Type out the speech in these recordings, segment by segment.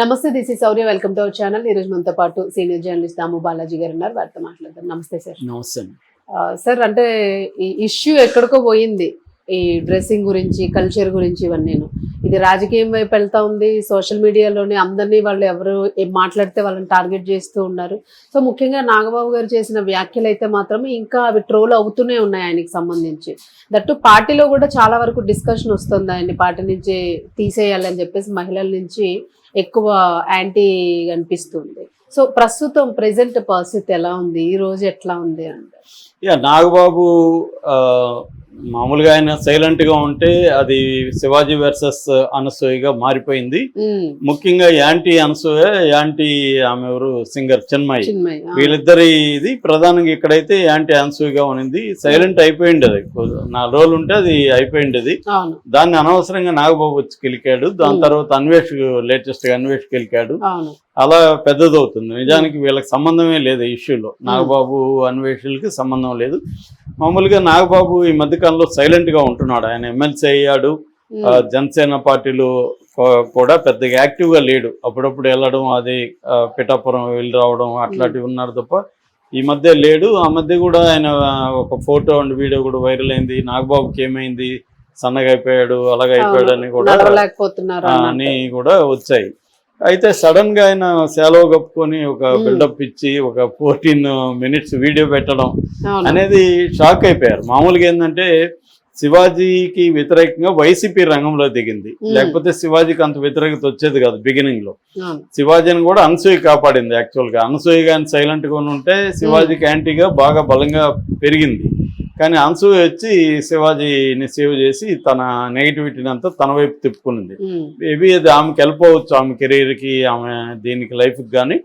నమస్తే, this is Sourya. Welcome to our channel. ఈ రోజు మనతో పాటు సీనియర్ జర్నలిస్ట్ దాము బాలాజీ గారు ఉన్నారు. వారితో మాట్లాడదాం. నమస్తే సార్. నమస్తే. సార్, అంటే ఈ ఇష్యూ ఎక్కడికో పోయింది, ఈ డ్రెస్సింగ్ గురించి, కల్చర్ గురించి. ఇవన్నీ ఇది రాజకీయం వైపు వెళ్తా ఉంది. సోషల్ మీడియాలోనే అందరినీ వాళ్ళు ఎవరు ఏం మాట్లాడితే వాళ్ళని టార్గెట్ చేస్తూ ఉన్నారు. సో ముఖ్యంగా నాగబాబు గారు చేసిన వ్యాఖ్యలు అయితే మాత్రం ఇంకా అవి ట్రోల్ అవుతూనే ఉన్నాయి ఆయనకి సంబంధించి. దట్టు పార్టీలో కూడా చాలా వరకు డిస్కషన్ వస్తుంది, ఆయన్ని పార్టీ నుంచి తీసేయాలని చెప్పేసి మహిళల నుంచి ఎక్కువ యాంటీ అనిపిస్తుంది. సో ప్రస్తుతం ప్రెసెంట్ పరిస్థితి ఎలా ఉంది, ఈ రోజు ఎట్లా ఉంది అంటే? నాగబాబు మామూలుగా ఆయన సైలెంట్ గా ఉంటే అది శివాజీ వర్సెస్ అనసూయగా మారిపోయింది. ముఖ్యంగా యాంటీ అనసూయ, యాంటీ ఆమె ఎవరు సింగర్ చిన్మయి, వీళ్ళిద్దరి ఇది ప్రధానంగా ఇక్కడైతే యాంటీ అనసూయగా ఉన్నింది. సైలెంట్ అయిపోయింది, అది 4 రోజులు ఉంటే అది అయిపోయింది. దాన్ని అనవసరంగా నాగబాబు వచ్చి కిలికాడు. దాని తర్వాత అన్వేష్, లేటెస్ట్ గా అన్వేష్ కిలికాడు. అలా పెద్దదవుతుంది. నిజానికి వీళ్ళకి సంబంధమే లేదు ఈ ఇష్యూలో. నాగబాబు అన్వేషులకి సంబంధం లేదు. మామూలుగా నాగబాబు ఈ మధ్యకాలంలో సైలెంట్ గా ఉంటున్నాడు. ఆయన ఎమ్మెల్సీ అయ్యాడు. జనసేన పార్టీలో కూడా పెద్దగా యాక్టివ్ గా లేడు. అప్పుడప్పుడు వెళ్ళడం, అది పిఠాపురం వెళ్ళి రావడం అట్లాంటివి ఉన్నారు తప్ప ఈ మధ్య లేడు. ఆ మధ్య కూడా ఆయన ఒక ఫోటో అండ్ వీడియో కూడా వైరల్ అయింది. నాగబాబుకి ఏమైంది, సన్నగా అయిపోయాడు, అలాగైపోయాడు అని కూడా వచ్చాయి. అయితే సడన్ గా ఆయన సెలవు కప్పుకొని ఒక బిల్డప్ ఇచ్చి ఒక 14 minutes వీడియో పెట్టడం అనేది షాక్ అయిపోయారు. మామూలుగా ఏంటంటే శివాజీకి వ్యతిరేకంగా వైసీపీ రంగంలో దిగింది. లేకపోతే శివాజీకి అంత వ్యతిరేకత వచ్చేది కాదు బిగినింగ్ లో. శివాజీని కూడా అనసూయ కాపాడింది. యాక్చువల్ గా అనసూయ కానీ సైలెంట్ గా ఉంటే శివాజీకి యాంటీగా బాగా బలంగా పెరిగింది. కానీ అనసూయ వచ్చి శివాజీని సేవ్ చేసి తన నెగిటివిటీని అంతా తన వైపు తిప్పుకునింది. మేబీ అది ఆమెకి వెళ్ళిపోవచ్చు, ఆమె కెరీర్ కి, ఆమె దీనికి లైఫ్ కి. కానీ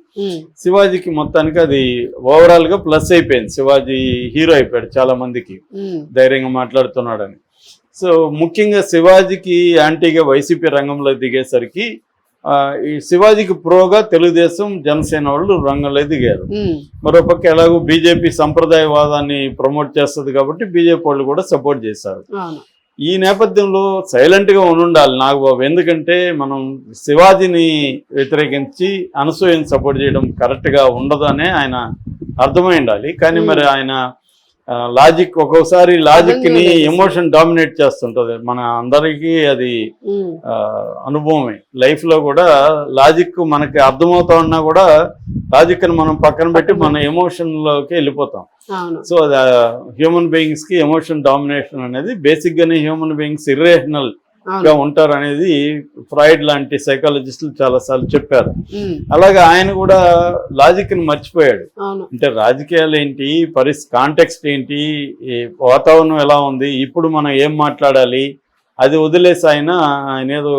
శివాజీకి మొత్తానికి అది ఓవరాల్ గా ప్లస్ అయిపోయింది. శివాజీ హీరో అయిపోయాడు చాలా మందికి, ధైర్యంగా మాట్లాడుతున్నాడని. సో ముఖ్యంగా శివాజీకి యాంటీగా వైసీపీ రంగంలో దిగేసరికి ఈ శివాజీకి ప్రోగా తెలుగుదేశం, జనసేన వాళ్ళు రంగంలో దిగారు. మరోపక్క ఎలాగో బీజేపీ సంప్రదాయవాదాన్ని ప్రమోట్ చేస్తుంది కాబట్టి బీజేపీ వాళ్ళు కూడా సపోర్ట్ చేశారు. ఈ నేపథ్యంలో సైలెంట్ గా ఉండాలి నాగబాబు. ఎందుకంటే మనం శివాజీని వ్యతిరేకించి అనసూయని సపోర్ట్ చేయడం కరెక్ట్ గా ఉండదు అనే ఆయన అర్థమై ఉండాలి. కానీ మరి ఆయన లాజిక్, ఒక్కోసారి లాజిక్ ని ఎమోషన్ డామినేట్ చేస్తుంటది. మన అందరికీ అది అనుభవమే. లైఫ్ లో కూడా లాజిక్ మనకి అర్థమవుతా ఉన్నా కూడా లాజిక్ ని మనం పక్కన పెట్టి మన ఎమోషన్ లోకి వెళ్ళిపోతాం. సో అది హ్యూమన్ బీయింగ్స్ కి ఎమోషన్ డామినేషన్ అనేది బేసిక్ గానే హ్యూమన్ బీయింగ్స్ ఇర్రేషనల్ గా ఉంటారు అనేది ఫ్రాయిడ్ లాంటి సైకాలజిస్టులు చాలా సార్లు చెప్పారు. అలాగే ఆయన కూడా లాజిక్ ని మర్చిపోయాడు. అంటే రాజకీయాలు ఏంటి, కాంటెక్స్ట్ ఏంటి, వాతావరణం ఎలా ఉంది, ఇప్పుడు మనం ఏం మాట్లాడాలి, అది వదిలేసి ఆయన ఏదో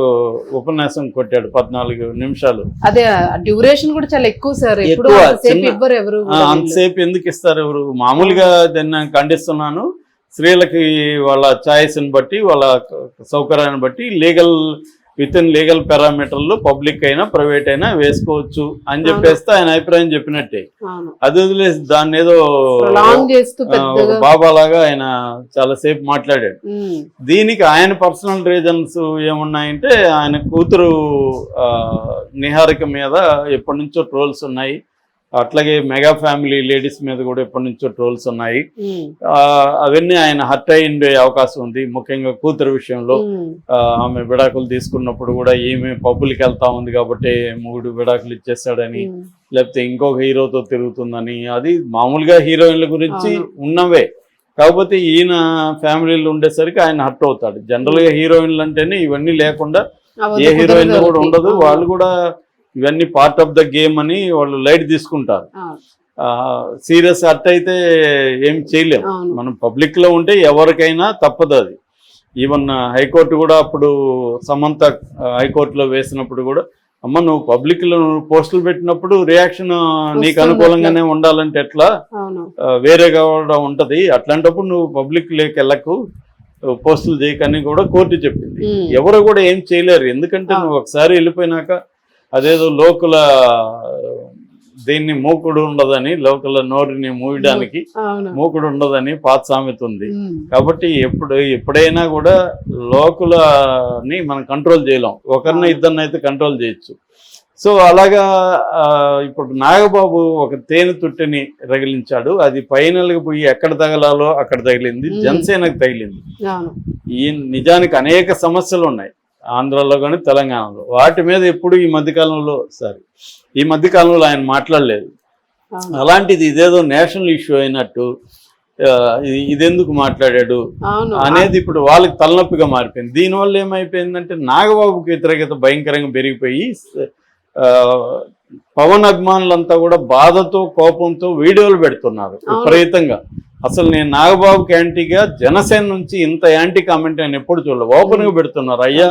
ఉపన్యాసం కొట్టాడు 14 నిమిషాలు. అదే డ్యూరేషన్ కూడా చాలా ఎక్కువ సార్. అంతసేపు ఎందుకు ఇస్తారు ఎవరు? మామూలుగా దాన్ని ఖండిస్తున్నాను. స్త్రీలకి వాళ్ళ ఛాయిస్ని బట్టి, వాళ్ళ సౌకర్యాన్ని బట్టి విత్ ఇన్ లీగల్ పారామీటర్లు పబ్లిక్ అయినా ప్రైవేట్ అయినా వేసుకోవచ్చు అని చెప్పేస్తే ఆయన అభిప్రాయం చెప్పినట్టే. అది వదిలేసి దాన్ని ఏదో బాబాలాగా ఆయన చాలాసేపు మాట్లాడాడు. దీనికి ఆయన పర్సనల్ రీజన్స్ ఏమున్నాయంటే, ఆయన కూతురు నిహారిక మీద ఎప్పటి నుంచో ట్రోల్స్ ఉన్నాయి. అట్లాగే మెగా ఫ్యామిలీ లేడీస్ మీద కూడా ఎప్పటి నుంచో ట్రోల్స్ ఉన్నాయి. అవన్నీ ఆయన హర్ట్ అయ్యే అవకాశం ఉంది. ముఖ్యంగా కూతురు విషయంలో ఆమె విడాకులు తీసుకున్నప్పుడు కూడా ఈమె పబ్బులకి వెళ్తా ఉంది కాబట్టి 3 విడాకులు ఇచ్చేస్తాడని, లేకపోతే ఇంకొక హీరోతో తిరుగుతుందని, అది మామూలుగా హీరోయిన్ల గురించి ఉన్నవే. కాకపోతే ఈయన ఫ్యామిలీలో ఉండేసరికి ఆయన హర్ట్ అవుతాడు. జనరల్ గా హీరోయిన్లు అంటేనే ఇవన్నీ లేకుండా ఏ హీరోయిన్ కూడా ఉండదు. వాళ్ళు కూడా ఇవన్నీ పార్ట్ ఆఫ్ ద గేమ్ అని వాళ్ళు లైట్ తీసుకుంటారు. సీరియస్ హర్ట్ అయితే ఏం చేయలేము. మనం పబ్లిక్ లో ఉంటే ఎవరికైనా తప్పదు అది. ఈవెన్ హైకోర్టు కూడా అప్పుడు సమంత హైకోర్టులో వేసినప్పుడు కూడా, అమ్మ నువ్వు పబ్లిక్ లో పోస్టులు పెట్టినప్పుడు రియాక్షన్ నీకు అనుకూలంగానే ఉండాలంటే ఎట్లా, వేరేగా కూడా ఉంటది, అట్లాంటప్పుడు నువ్వు పబ్లిక్ లేక వెళ్ళకు, పోస్టులు చేయకని కూడా కోర్టు చెప్పింది. ఎవరు కూడా ఏం చేయలేరు. ఎందుకంటే నువ్వు ఒకసారి వెళ్ళిపోయినాక అదేదో లోకుల దీన్ని మూకుడు ఉండదని, లోకల నోరుని మూయడానికి మూకుడు ఉండదని పాత సామెత ఉంది. కాబట్టి ఎప్పుడైనా కూడా లోకులని మనం కంట్రోల్ చేయలేం. ఒకరిని ఇద్దరిని అయితే కంట్రోల్ చేయొచ్చు. సో అలాగా ఇప్పుడు నాగబాబు ఒక తేనె తుట్టిని రగిలించాడు, అది ఫైనల్గా పోయి ఎక్కడ తగలాలో అక్కడ తగిలింది, జనసేనకు తగిలింది. ఈ నిజానికి అనేక సమస్యలు ఉన్నాయి ఆంధ్రాలో కానీ తెలంగాణలో, వాటి మీద ఎప్పుడు ఈ మధ్యకాలంలో ఆయన మాట్లాడలేదు. అలాంటిది ఇదేదో నేషనల్ ఇష్యూ అయినట్టు ఇదెందుకు మాట్లాడాడు అనేది ఇప్పుడు వాళ్ళకి తలనొప్పిగా మారిపోయింది. దీనివల్ల ఏమైపోయిందంటే నాగబాబుకి వ్యతిరేకత భయంకరంగా పెరిగిపోయి పవన్ అభిమానులంతా కూడా బాధతో కోపంతో వీడియోలు పెడుతున్నారు విపరీతంగా. అసలు నేను నాగబాబుకి యాంటీగా జనసేన నుంచి ఇంత యాంటీ కామెంట్ అని ఎప్పుడు చూడలేదు. ఓపెన్ గా పెడుతున్నారు, అయ్యా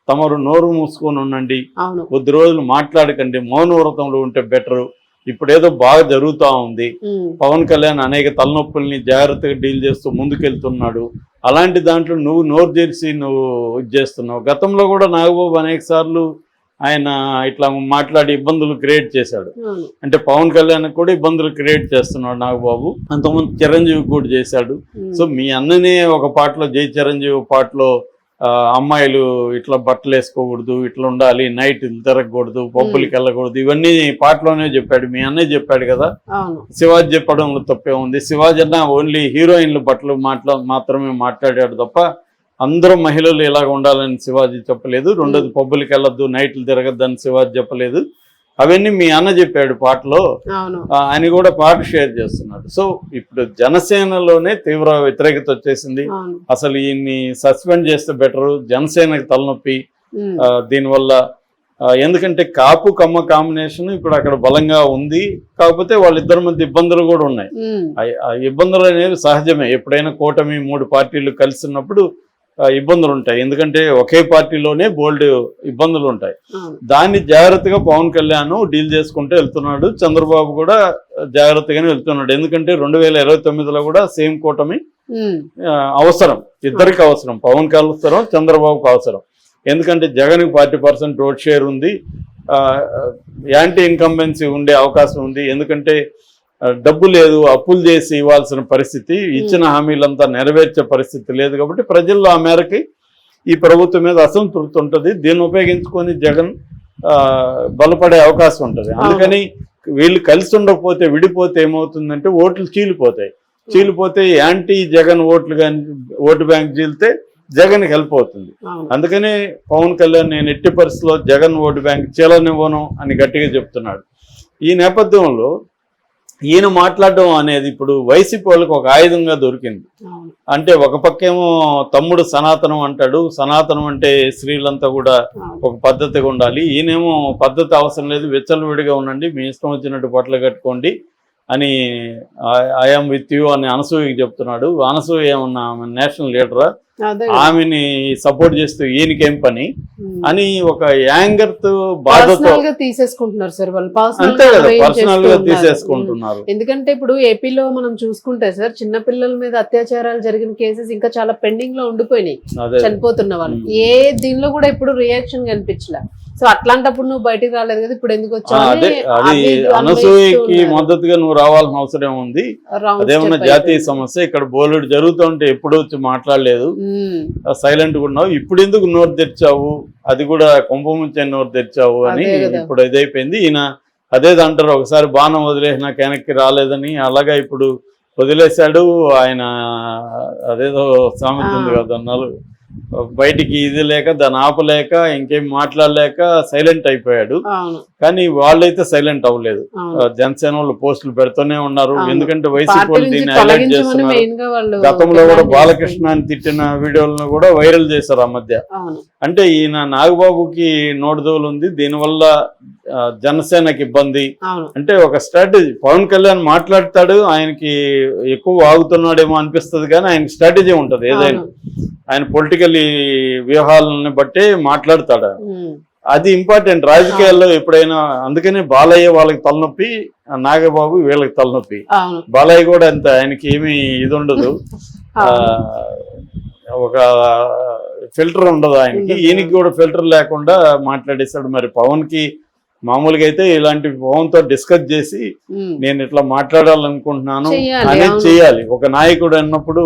తమరు నోరు మూసుకొని ఉండండి, కొద్ది రోజులు మాట్లాడకండి, మౌనవ్రతంలో ఉంటే బెటరు, ఇప్పుడేదో బాగా జరుగుతూ ఉంది, పవన్ కళ్యాణ్ అనేక తలనొప్పుల్ని జాగ్రత్తగా డీల్ చేస్తూ ముందుకెళ్తున్నాడు, అలాంటి దాంట్లో నువ్వు నోరు తెరిచి నువ్వు ఇది చేస్తున్నావు. గతంలో కూడా నాగబాబు అనేక సార్లు ఆయన ఇట్లా మాట్లాడి ఇబ్బందులు క్రియేట్ చేశాడు. అంటే పవన్ కళ్యాణ్ కూడా ఇబ్బందులు క్రియేట్ చేస్తున్నాడు నాగబాబు. అంతకుముందు చిరంజీవి కూడా చేశాడు. సో మీ అన్ననే ఒక పాటలో, జై చిరంజీవి పాటలో అమ్మాయిలు ఇట్లా బట్టలు వేసుకోకూడదు, ఇట్లా ఉండాలి, నైట్ తిరగకూడదు, పబ్బులకి వెళ్ళకూడదు, ఇవన్నీ పాటలోనే చెప్పాడు. మీ అన్నయ్య చెప్పాడు కదా. శివాజీ చెప్పడంలో తప్పే ఉంది. శివాజీ అన్న ఓన్లీ హీరోయిన్లు బట్టలు మాత్రమే మాట్లాడాడు తప్ప అందరూ మహిళలు ఇలాగ ఉండాలని శివాజీ చెప్పలేదు. రెండోది పబ్బులకి వెళ్ళొద్దు, నైట్లు తిరగద్దు అని శివాజీ చెప్పలేదు. అవన్నీ మీ అన్న చెప్పాడు పాటలో అని కూడా పాట షేర్ చేస్తున్నాడు. సో ఇప్పుడు జనసేనలోనే తీవ్ర వ్యతిరేకత వచ్చేసింది. అసలు ఈయన్ని సస్పెండ్ చేస్తే బెటరు, జనసేనకి తలనొప్పి దీనివల్ల. ఎందుకంటే కాపు కమ్మ కాంబినేషన్ ఇప్పుడు అక్కడ బలంగా ఉంది. కాకపోతే వాళ్ళిద్దరి మధ్య ఇబ్బందులు కూడా ఉన్నాయి. ఆ ఇబ్బందులు అనేవి సహజమే. ఎప్పుడైనా కూటమి 3 పార్టీలు కలిసి ఉన్నప్పుడు ఇబ్బందులు ఉంటాయి. ఎందుకంటే ఒకే పార్టీలోనే బోల్డ్ ఇబ్బందులు ఉంటాయి. దాన్ని జాగ్రత్తగా పవన్ కళ్యాణ్ డీల్ చేసుకుంటూ వెళ్తున్నాడు. చంద్రబాబు కూడా జాగ్రత్తగానే వెళ్తున్నాడు. ఎందుకంటే 2029లో కూడా సేమ్ కూటమి అవసరం, ఇద్దరికి అవసరం, పవన్కి అవసరం, చంద్రబాబుకి అవసరం. ఎందుకంటే జగన్కి 40% ఓట్ షేర్ ఉంది, యాంటీ ఇన్కంబెన్సీ ఉండే అవకాశం ఉంది. ఎందుకంటే డబ్బు లేదు, అప్పులు చేసి ఇవ్వాల్సిన పరిస్థితి, ఇచ్చిన హామీలంతా నెరవేర్చే పరిస్థితి లేదు. కాబట్టి ప్రజల్లో ఆ మేరకి ఈ ప్రభుత్వం మీద అసంతృప్తి ఉంటుంది. దీన్ని ఉపయోగించుకొని జగన్ బలపడే అవకాశం ఉంటుంది. అందుకని వీళ్ళు కలిసి ఉండకపోతే, విడిపోతే ఏమవుతుందంటే ఓట్లు చీలిపోతే యాంటీ జగన్ ఓట్లు కానీ ఓటు బ్యాంక్ చీలితే జగన్కి హెల్ప్ అవుతుంది. అందుకని పవన్ కళ్యాణ్ నేను ఎట్టి పరిస్థితుల్లో జగన్ ఓటు బ్యాంక్ చీలనివ్వను అని గట్టిగా చెప్తున్నాడు. ఈ నేపథ్యంలో ఈయన మాట్లాడడం అనేది ఇప్పుడు వైసీపీ వాళ్ళకి ఒక ఆయుధంగా దొరికింది. అంటే ఒక పక్కేమో తమ్ముడు సనాతనం అంటాడు, సనాతనం అంటే స్త్రీలంతా కూడా ఒక పద్ధతిగా ఉండాలి, ఈయనేమో పద్ధతి అవసరం లేదు, విచ్చలవిడిగా ఉండండి, మీ ఇష్టం వచ్చినట్టు బట్టలు కట్టుకోండి అని ఐఎమ్ విత్ యూ అని అనసూయకి చెప్తున్నాడు. అనసూయ ఏమన్నా నేషనల్ లీడరా, ఆమెని సపోర్ట్ చేస్తూ ఈయనకేం పని అని ఒక యాంగర్ తో బాధతో తీసేసుకుంటున్నారు సార్ వాళ్ళు. అంతే కదా, పర్సనల్ గా తీసేసుకుంటున్నారు. ఎందుకంటే ఇప్పుడు ఏపీలో మనం చూసుకుంటే సార్ చిన్న పిల్లల మీద అత్యాచారాలు జరిగిన కేసెస్ ఇంకా చాలా పెండింగ్ లో ఉండిపోయినాయి, చనిపోతున్న వాళ్ళు. ఏ దీనిలో కూడా ఇప్పుడు రియాక్షన్ కనిపించలే. సో అట్లాంటప్పుడు నువ్వు బయటికి రాలేదు కదా, ఇప్పుడు ఎందుకు వచ్చావు? అది అనసూయకి మద్దతుగా నువ్వు రావాల్సిన అవసరం ఉంది. అదేమన్నా జాతీయ సమస్య, ఇక్కడ బోలెడు జరుగుతుంటే ఎప్పుడు వచ్చి మాట్లాడలేదు, సైలెంట్ గా ఉన్నావు, ఇప్పుడు ఎందుకు నోరు తెరిచావు, అది కూడా కొంపముంచే నోరు తెరిచావు అని ఇప్పుడు ఇదైపోయింది. ఈయన అదే అంటారు, ఒకసారి బాణం వదిలేసినా వెనక్కి రాలేదని, అలాగా ఇప్పుడు వదిలేశాడు ఆయన. అదేదో సామెత ఉంది కదా, అన్నాలు బయటికి ఇది లేక దాన్ని ఆపలేక ఇంకేం మాట్లాడలేక సైలెంట్ అయిపోయాడు. కానీ వాళ్ళైతే సైలెంట్ అవ్వలేదు. జనసేన వాళ్ళు పోస్టులు పెడుతూనే ఉన్నారు. ఎందుకంటే వైసీపీ వాళ్ళు దీన్ని హైలైట్ చేస్తున్నారు. గతంలో కూడా బాలకృష్ణ అని తిట్టిన వీడియోలను కూడా వైరల్ చేశారు ఆ మధ్య. అంటే ఈయన నాగబాబుకి నోటుదోలు ఉంది, దీనివల్ల జనసేనకి ఇబ్బంది. అంటే ఒక స్ట్రాటజీ, పవన్ కళ్యాణ్ మాట్లాడతాడు, ఆయనకి ఎక్కువ ఆగుతున్నాడేమో అనిపిస్తుంది, కానీ ఆయన స్ట్రాటజీ ఉంటుంది ఏదైనా. ఆయన పొలిటికల్ వ్యూహాలను బట్టే మాట్లాడతాడు. అది ఇంపార్టెంట్ రాజకీయాల్లో ఎప్పుడైనా. అందుకనే బాలయ్య వాళ్ళకి తలనొప్పి, నాగబాబు వీళ్ళకి తలనొప్పి. బాలయ్య కూడా అంత, ఆయనకి ఏమి ఇది ఉండదు, ఒక ఫిల్టర్ ఉండదు ఆయనకి. ఈయనకి కూడా ఫిల్టర్ లేకుండా మాట్లాడేశాడు. మరి పవన్ కి మామూలుగా అయితే ఇలాంటి పవన్తో డిస్కస్ చేసి నేను ఇట్లా మాట్లాడాలనుకుంటున్నాను అనేది చేయాలి. ఒక నాయకుడు అన్నప్పుడు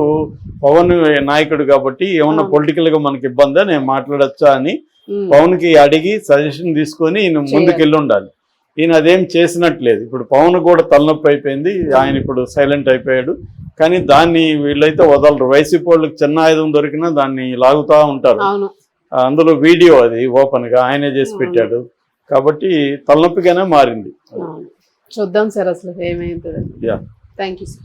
పవన్ నాయకుడు కాబట్టి ఏమన్నా పొలిటికల్ గా మనకి ఇబ్బందా, నేను మాట్లాడచ్చా అని పవన్ కి అడిగి సజెషన్ తీసుకొని ఈయన ముందుకెళ్ళి ఉండాలి. ఈయన అదేం చేసినట్లేదు. ఇప్పుడు పవన్ కూడా తలనొప్పి అయిపోయింది, ఆయన ఇప్పుడు సైలెంట్ అయిపోయాడు. కానీ దాన్ని వీళ్ళైతే వదలరు. వైసీపీ వాళ్ళకి చిన్న ఆయుధం దొరికినా దాన్ని లాగుతా ఉంటారు. అందులో వీడియో అది ఓపెన్ గా ఆయనే చేసి పెట్టాడు కాబట్టి తలనొప్పిగానే మారింది. చూద్దాం సార్ అసలు ఏమైంది. Yeah, thank you sir.